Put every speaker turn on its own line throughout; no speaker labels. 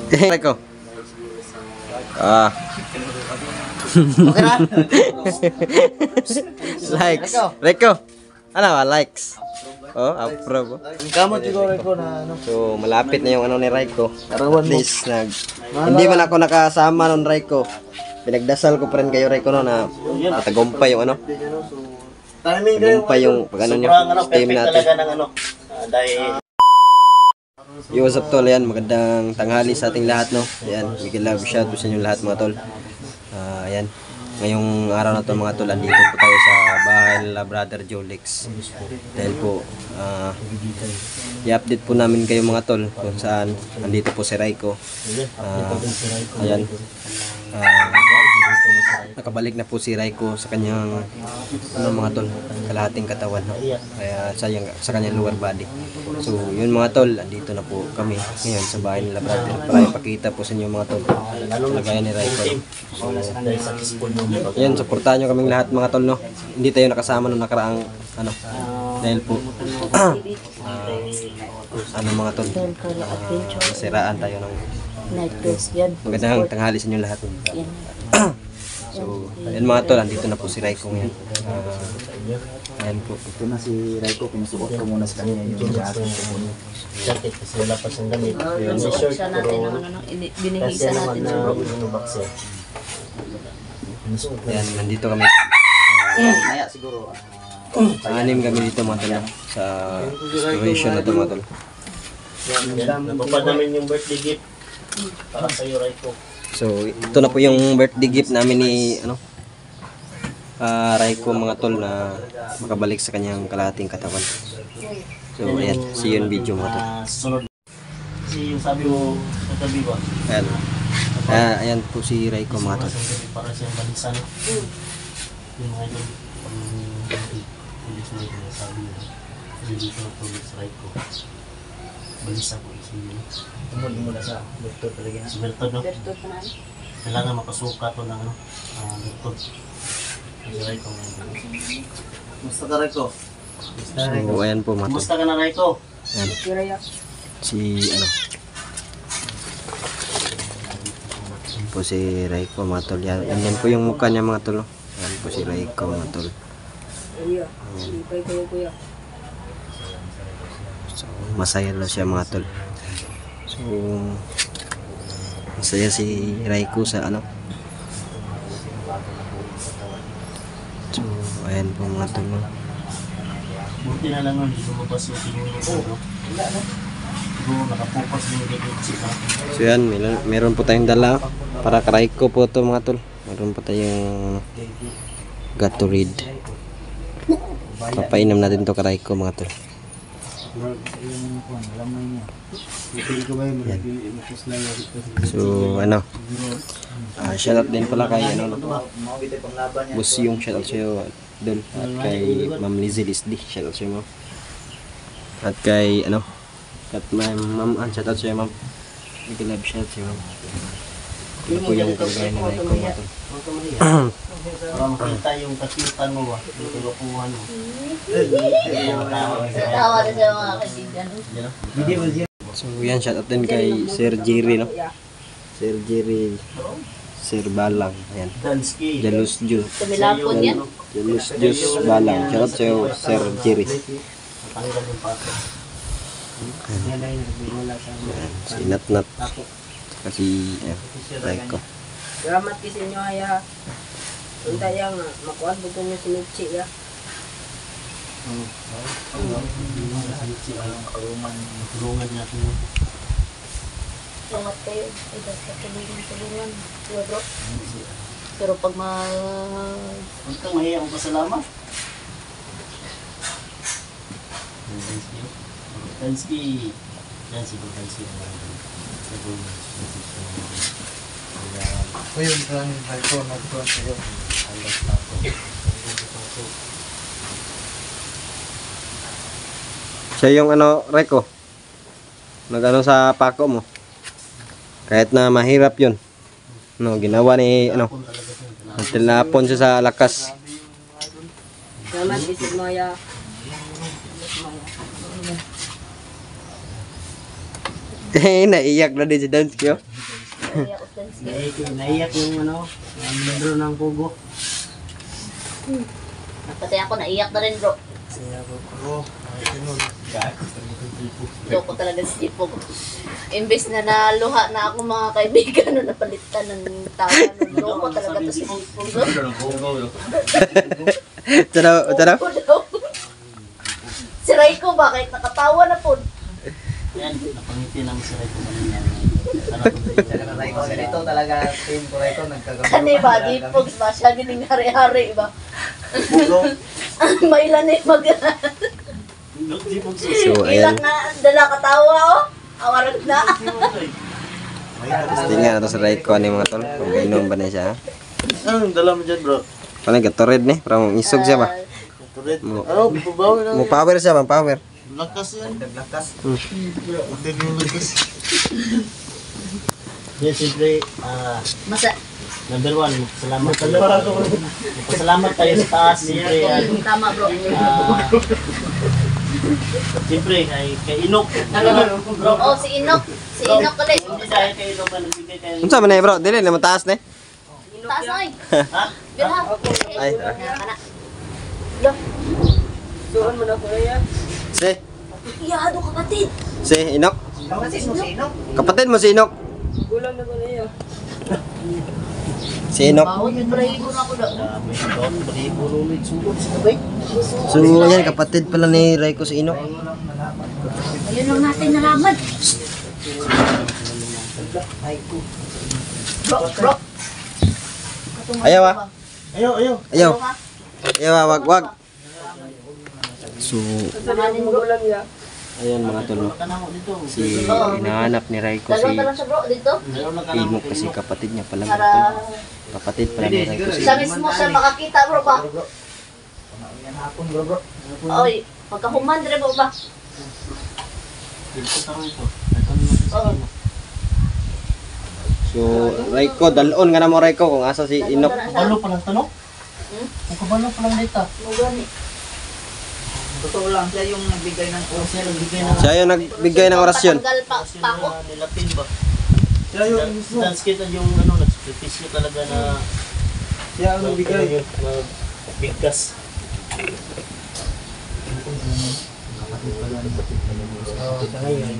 Reko. Ah.
Okay na?
Likes. Reko. Ano ba? Likes. Oh, approve.
Ang kamot siguro Reko na ano.
So, malapit na yung ano ni Raiko. At least, hindi man ako nakasama nun, Raiko. Pinagdasal ko pa rin kayo, Raiko, no, na matagumpay yung ano. Tagumpay yung pag ano nyo, team natin.
Dahil
Yo, what's up, tol? Ayan, magandang tanghali sa ating lahat, no? Ayan, big love shout sa inyo lahat, mga tol. Ayan, ngayong araw na to, mga tol, andito po tayo sa bahay nila Brother Jolix. Dahil po, i-update po namin kayo, mga tol, kung saan andito po si Raiko. Ayan, nakabalik na po si Raiko sa kanyang ano, mga tol, kalahating katawan, no? Kaya sa kanyang lower body. So yun, mga tol, andito na po kami ngayon sa bahay nila Brother para ipakita po sa inyo, mga tol, lagayan ni Raiko. So yan, supportahan nyo kaming lahat, mga tol, no? Hindi tayo nakasama nung nakaraang ano, dahil po ano, mga tol, nasiraan tayo ng magandang tanghali sa inyo lahat. So, ayan, mga tol, andito na po si Raiko ngayon. Ayan po.
ito na si Raiko, pinasuot ko muna sa kanya yung jacket kasi wala pa siyang damit.
Siya natin ang ano, binihisa natin sa bro.
Ayan, nandito kami.
Maya siguro.
Anim kami dito, mga tol, sa situation na ito, mga tol.
Napapad namin yung birthday gift para sa iyo, Raiko.
So, ito na po yung birthday gift namin ni ano, Raiko, mga tol, na makabalik sa kanyang kalahating katawan. So, ayan, see you in video, mga tol.
Sunod. Kasi yung sabi mo, natabi ba?
Ayan. Ayan po si Raiko, mga tol.
Para siyang balisan. Yung mga ito, pulis mo yung sabi mo. Dito na pulis Raiko. Balisa po isiyo. Tumod mula sa doktor talaga na. Sa Bertod, no? Kailangan mapasuka to ng ano, Bertod. Kasi Raiko ngayon. Musta ka, Raiko?
So, ayan po, mga tol.
Musta ka na, Raiko?
Ayan. Si, ano, ayan po si Raiko, mga tol. Yan po yung mukha niya, mga tol. Ayan po si Raiko, mga tol. So, masaya na siya, mga tol. So, masaya si Raiko sa ano. So, ayan po, mga tol.
Buti na lang nun, hindi lumabas yung tingin mo. Siguro nakapokus yung gagawin.
So, yan, meron po tayong dala para ka Raiko po ito, mga tol. Meron po tayong Gatorade. Papainom natin ito ka Raiko, mga tol. Yan. So, ano, shoutout din pala kay ano, Boss yung shoutout sa'yo, Dol, at kay Ma'am Lizzie Disdi, shoutout sa'yo, ma'am. At kay ano, at Ma'am Ann, shoutout sa'yo, ma'am. Big love shoutout sa'yo, ma'am. Ito po yung kalagayan ni Raiko, mga tol.
Para makita yung kakitan mo ba? Yung kagapuhan mo.
Tawa na siya, mga kaibigan.
So yan, shoutout din kay Sir Jerry, no? Sir Jerry, Sir Balang, ayan.
Dansky.
Jalus Juice.
Sa Milapon yan.
Jalus Juice Balang. Shoutout sa'yo, Sir Jerry.
Tanggal yung pato.
Ayan, si Nat. Kasi, ayan, Raiko.
Salamat kasi nyo ay unta yang makuha buto nyo si Michi ya.
Tulungan niya ito.
Salamat kayo. Ito sa tulungan. Bro. Pero pag
Huwag kang mahiya kung pasalamat. Dansky. Dansky.
Ito yung Raiko na ito sa'yo.
Siya yung ano, Raiko, nag-ano sa pako mo. Kahit na mahirap yun. No, ginawa ni, ano, tinapon siya sa lakas.
Salamat kasi mo ya.
Naiyak na din si Dansky, oh.
Kaya Utanski.
Naiyak yung ano, yung membro ng Pugo.
Pati ako naiyak na rin bro.
Saya ko.
Loko talaga si Jipog. Imbes na naluha na ako mga kaibigan no, napalitan ng tawa. Loko talaga to si Jipog.
Tara.
Loko daw. Si Raiko bakit nakatawa na po?
Yan, napangiti naman sa Raiko kanina.
Ito talaga, team ko ito, nagkagawa.
Kani ba, Jipog ba siya gining hari-hari ba? Mailan eh mag...
So, ayan.
Ilang na dala katawa oh. Awarag na.
Tingnan nato sa right ko ni mga tol. Kung gainom ba na siya, ha?
Anong dala mo dyan, bro?
Paano, gatorid ni? Parang isog siya ba?
Turid.
Mo-
Ano, pubawi na.
Mo power siya, bang power.
Lakas yan.
Naglakas.
Hindi mo lakas. Yan, siyempre,
Masa
number 1, salamat tayo. Salamat tayo sa taas, siyempre.
tama bro.
Siyempre, kay Inok.
Bro, oh si Inok. Si Inok ulit.
Hindi dahil kay Inok na nagbigay kayo.
Unsa man na bro? Dili na mataas na.
Taas na eh.
Ha?
Bilha.
Ay,
Kana. Lo.
Doon mo na ko ya.
Si,
Iyado kapatid.
si Inok.
Kapatid mo si Inok.
Kapatid mo si Inok.
Gulang na ko na ya.
Si Inok.
Bawat yung balahibo na ako daw.
May doon, balibo ulit sulod sa gabay.
So, ayan, kapatid pala ni Raiko si Inok.
Ayun lang natin nalaman. Bro.
Ayaw, ah.
Ayaw.
Ayaw. Ayaw, wag. So,
Panganin mo bro.
Gulang ya.
ayan mga tol.
Tanaw dito.
Si hinahanap ni Raiko si
Dalawa lang siya bro dito.
Meron lang ka
Inok kasi kapatid niya pala. mga
Para
tol. Kapatid pala ni Raiko si
siya mismo siya makakita bro ba?
Yan hapon bro.
Oy, pagkahuman dire bro ba?
Dito taro ito. Ito naman sa
So, Raiko, dalon nga na mo Raiko kung asa si Inok.
Kabalo pa lang tanong? Ang kabalo pa lang dito.
Mugani.
Totoo lang, siya yung nagbigay ng
Kung siya nagbigay ng
Siya yung nagbigay ng orasyon.
Patanggal pa ako.
Nilatin ba?
Siya yung mismo.
Dance kita yung ano, nag-sacrifice niya talaga na
Siya ang nagbigay.
bigkas. Kita ngayon,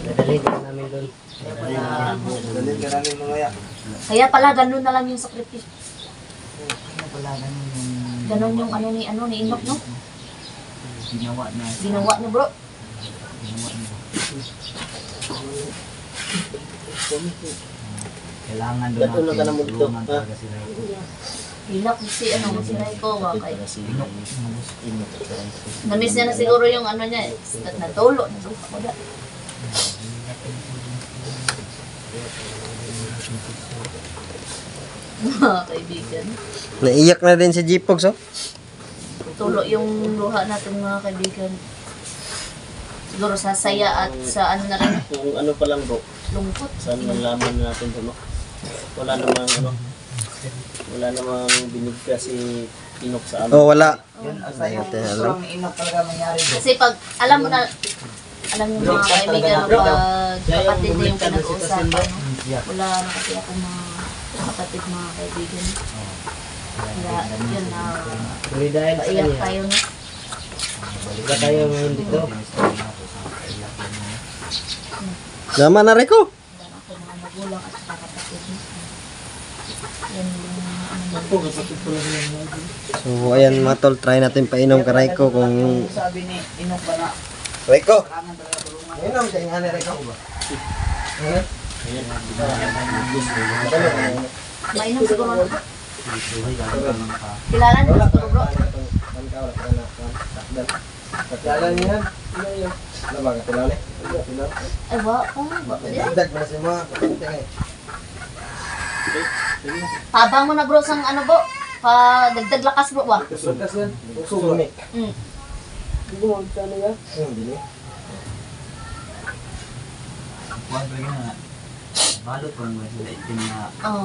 dadalhin ka namin doon.
Dalhin ka namin mga ya.
Kaya pala ganun na lang yung sakripisyo. Ganun yung ano ni Inok no? Ginawa niya bro.
Kailangan doon
Dato na ka na mo dito. Ha?
Hilak si si Raiko ba kay.
Inok.
Namiss niya na siguro yung ano niya, natulo na sa kuda. Mga kaibigan.
Naiyak na din si Jipogs, oh.
Tulo yung luha natin mga kaibigan. Siguro sa saya at sa ano na rin,
Kung ano pa lang bro,
lungkot.
saan nalaman natin ito, no? Wala namang ano, wala namang binigkas si Inok sa amin.
Oh, wala.
Yun, ang sayo.
Hello.
Ang Inok talaga mangyari doon.
Kasi pag, alam mo na, alam mo mga kaibigan, pag kapatid na yung pinag-uusapan, no? Wala na kasi ako mga kapatid mga kaibigan. Kaya yun na,
Hindi dahil sa
paiyak
kanya,
tayo na.
wala tayo ngayon dito.
Naman na Raiko.
Wala na ako mga magulang at saka kapatid mo. Yan yung ano
Ako, kapatid ko lang yan.
So, ayan mga tol, try natin painom ka Raiko kung...
Sabi ni Inok ba na
Raiko!
kailangan talaga tulungan.
Inom ka yung hanay Raiko ba?
mainom siguro na. Kilala niyo siguro bro.
Kakilala niyo yan? Ano ba? Kakilala?
Ay ba? Ba?
Dagdag mo na si mga kapatid eh.
Tabang mo na bro sang ano bro. Pa dagdag lakas bro ba?
Sukas yan. Sumi.
Mm.
Gumawa ka na ya.
Hindi.
Huwag lagi na. Balot pa mo sila itim na
Oh.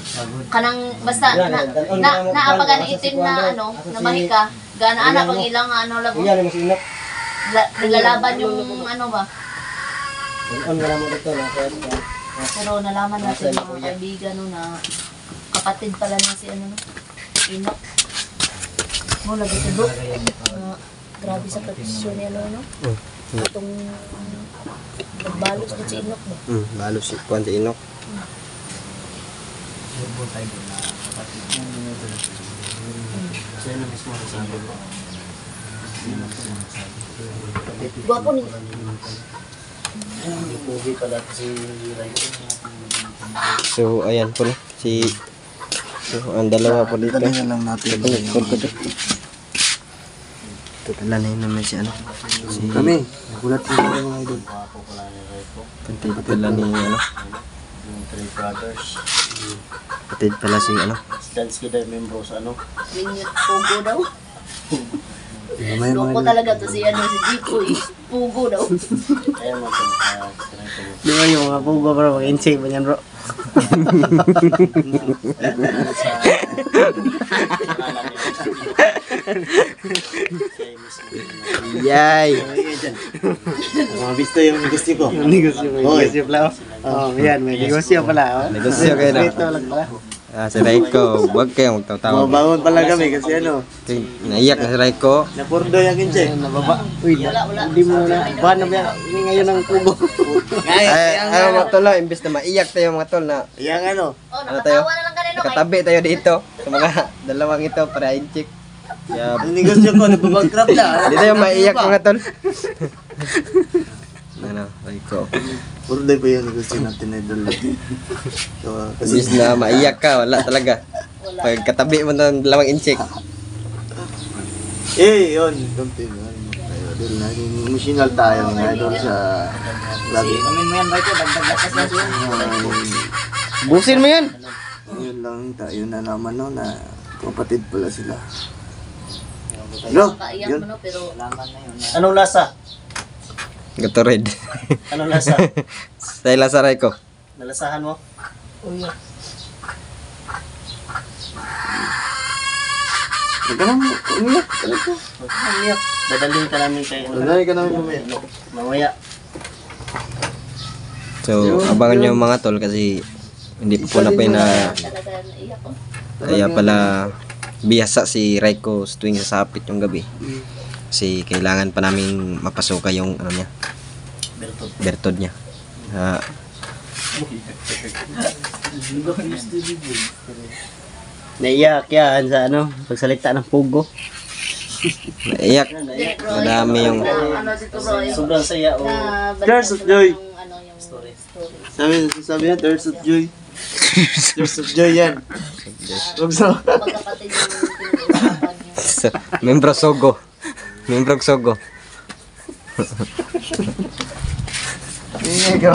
sagod.
Kanang basta na pag itim na ano, na mahika, gana ana pag ilang ano labo.
Kuya, mo si Inok.
Naglalaban yung ano ba?
Ang nga naman ito na kaya
Pero nalaman natin mga kaibigan no, na kapatid pala niya si ano no, Inok. Mo lagi sa dok. Grabe sa proteksyon niya no. Itong nagbalos ko si Inok ba?
Balo si Juan si Inok.
siya na mismo sabi ko.
Gwapo ni.
Pugi pala si Ray.
So ayan po no. Si ang dalawa po dito.
Dali na lang natin.
Tutulanay naman si ano. Si
Kami, gulat ko mga idol.
Ako pala ni Ray ko.
Patid pala ni ano.
Yung three brothers.
Patid pala si ano.
Dansky daw membro sa ano.
Yung pugo daw.
May
Loko
mga
talaga to si ano si Jico eh. Pugo daw.
Kaya mo sa
Di ba yung mga pugo bro, mag-insig ba yan bro?
Yay!
Mga visto yung negosyo ko. Yung negosyo pala. Oh, yan, may negosyo pala.
Negosyo kayo na.
Ito lang pala.
Si Raiko, huwag kayong magtawa.
Mabangon pala kami kasi ano,
Naiyak na si Raiko.
napurdo yung kinche. Nababa. Uy, hindi mo na. Ba na ba? Ini ngayon ang pugo.
Ay, mga tol, imbes na maiyak tayo mga tol na
Yang ano?
Oh,
Ano tayo?
nakatawa na lang kanino kay.
nakatabi tayo dito sa mga dalawang ito para incheck. Kaya
Ang negosyo ko, nagbabankrupt na.
hindi tayo maiyak mga tol. Ano, Raiko.
Purdo pa yung negosyo natin idol. So, kasi
Imbes na maiyak ka, wala talaga. Pag katabi mo ng dalawang incheck.
yun. Kunti yun. Idol, naging emotional tayo ng idol sa lagi.
Amin mo yan, Ray ko. Dagdag lakas na siya.
Busin mo yan!
Yun lang tayo na naman no, na kapatid pala sila. Bro,
Nakaiyak
yun.
mo no pero
Anong lasa?
Gato red.
Anong lasa?
Dahil lang sa Raiko.
Nalasahan mo?
Nagkaroon mo, umiyak.
Umiyak. Dadalhin ka namin kay
Nagkaroon ka namin umiyak.
mamaya.
So, abangan nyo mga tol kasi hindi pa po na
talaga naiyak ko.
kaya pala biyasa si Raiko tuwing sasapit yung gabi. Kasi kailangan pa namin mapasuka yung ano niya,
Bertod.
bertod niya.
Naiyak yan sa ano, pagsalita ng pugo.
Naiyak. Madami yung
Ano dito bro yung
Sobrang saya o.
na
Tears of joy.
yung ano yung story.
Sabi niya, Tears of Joy. Tears of Joy yan. Huwag sa...
Magkapatid yung pinag-uusapan niyo.
membro Sogo. Membro Sogo.
Ingay ka.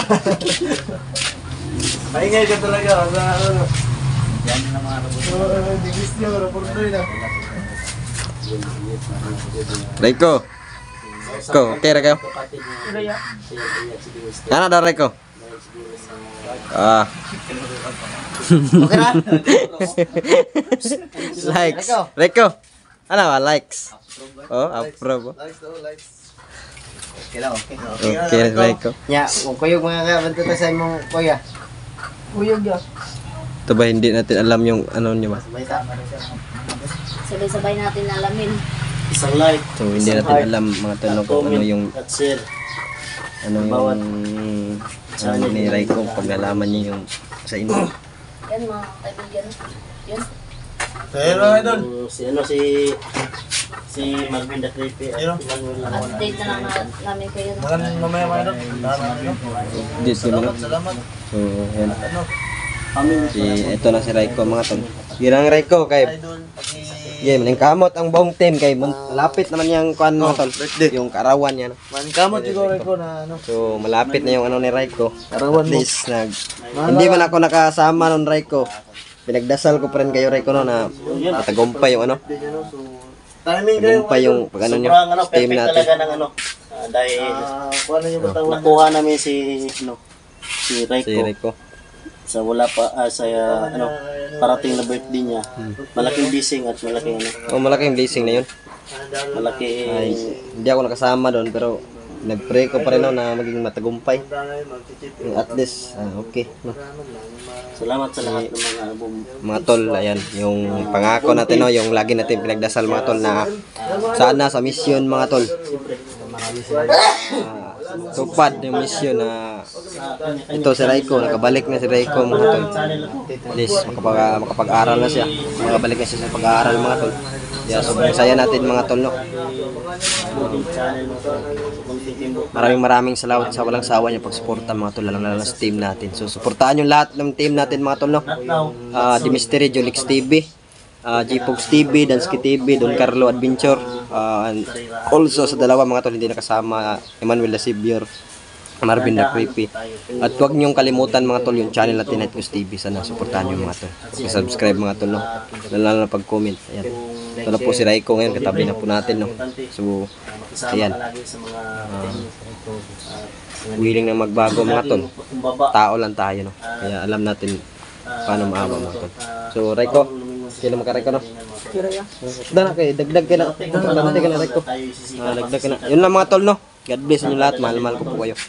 Maingay ka talaga. Sa ano.
Yan na mga
Digis niya, rapurdoy na.
Raiko. Raiko, okay ra kayo? Ano daw Raiko?
Okay na?
Likes. Raiko. Ano ba? Likes. Oh, approve.
Likes daw, likes.
Okay lang, okay.
Okay, Raiko.
Nya, kung kuyog mga kabantuta sa imong kuya. Kuyog ya.
Ito ba hindi natin alam yung ano niya ba?
Sabay-sabay natin alamin.
Isang like.
So hindi natin alam mga tanong kung ano yung
at share.
ano
Bawat-
yung ano ni Raiko pag nalaman niya yung sa inyo.
Yan mga kaibigan. Yun.
Pero idol.
Si ano si Marvin the Creepy at Emmanuel Lamona.
Update na lang namin kayo. No?
Magan mamaya mga idol.
Diyos ko
Salamat, salamat.
So yan.
Ano?
Si ito na si Raiko mga tol. Girang Raiko kay
Idol.
yeah, maning kamot ang buong team kay malapit naman yung kuan mga tol. Yung karawan niya no.
Man kamot siguro ko na ano.
So malapit na yung ano ni Raiko.
Karawan
At
mo.
least hindi man ako nakasama nun Raiko. Pinagdasal ko pa rin kayo Raiko no na matagumpay yung ano.
So, timing kayo.
Tagumpay yung pag ano niyo
Sobrang ano,
team
perfect
natin.
talaga ng ano. Dahil
Kung ano yung batawan.
nakuha namin si
Si
Raiko
Raiko.
sa wala pa sa ano parating na birthday niya. Malaking blessing at malaking ano.
Oh, malaking blessing na yun.
Malaki
Ay, hindi ako nakasama doon pero nag-pray ko pa rin no, na maging matagumpay. At least, okay. No?
Salamat sa lahat ng
Mga tol, ayan, yung pangako natin, no, yung lagi natin pinagdasal mga tol na sana sa mission mga tol. Tupad yung mission na ito si Raiko, nakabalik na si Raiko mga tol. At least makapag-aral na siya. Makabalik na siya sa pag-aaral mga tol. Kaya sobrang saya natin mga tol, no. Maraming salamat sa walang sawa niyo pagsuporta mga tol, lalo sa team natin. So suportahan yung lahat ng team natin mga tol, no. The Mystery, Jolix TV, G-Pogs TV, Dansky TV, Don Carlo Adventure, and also sa dalawa mga tol hindi nakasama, Emmanuel the Savior, Marvin the Creepy. At huwag niyong kalimutan mga tol yung channel natin Night Ghost TV. Sana suportahan niyo mga tol. Subscribe mga tol, no. Lalo na pag-comment. Ayan. Ito na po si Raiko ngayon, katabi na po natin, no. So, ayan. Willing na magbago mga tol. Tao lang tayo, no. Kaya alam natin paano maawa mga tol. So, Raiko, kailan makaray ko, no? Dagdag kayo, dagdag ka na. Dagdag ka na, Raiko. Dagdag ka na. Yun lang mga tol, no. God bless inyo lahat. Mahal-mahal ko po kayo.